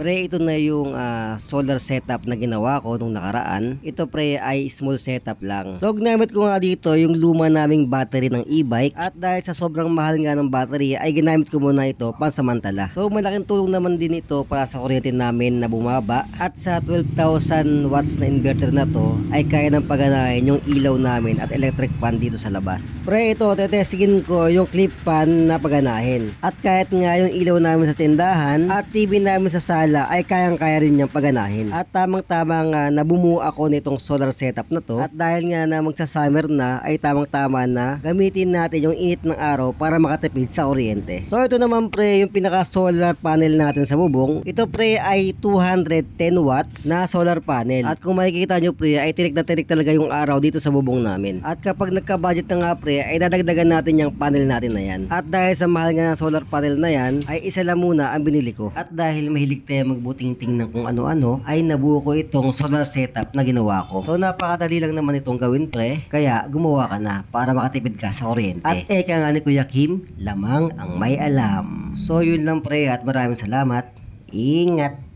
Pre, ito na yung solar setup na ginawa ko nung nakaraan. Ito pre ay small setup lang. So ginamit ko nga dito yung luma naming battery ng e-bike, at dahil sa sobrang mahal nga ng battery ay ginamit ko muna ito pansamantala. So malaking tulong naman din ito para sa kuryente namin na bumaba, at sa 12,000 watts na inverter na to ay kaya ng paganahin yung ilaw namin at electric fan dito sa labas. Pre, ito tetestigin ko yung clip fan na paganahin, at kahit nga yung ilaw namin sa tindahan at TV namin sa sala ay kayang-kaya rin niyang paganahin. At tamang-tama nga na bumuo ako nitong solar setup na to, at dahil nga na magsa-summer na ay tamang-tama na gamitin natin yung init ng araw para makatipid sa kuryente. So ito naman pre yung pinaka solar panel natin sa bubong. Ito pre ay 210 watts na solar panel, at kung makikita nyo pre ay tirik na tirik talaga yung araw dito sa bubong namin. At kapag nagka-budget na nga pre ay dadagdagan natin yung panel natin na yan. At dahil sa mahal nga ng solar panel na yan ay isa lang muna ang binili ko. At dahil mahilig tayo magbuting-ting ng kung ano-ano ay nabuo ko itong solar setup na ginawa ko. So napakadali lang naman itong gawin pre, kaya gumawa ka na para makatipid ka sa kuryente. At eka nga ni Kuya Kim, lamang ang may alam. So yun lang pre, at maraming salamat. Ingat.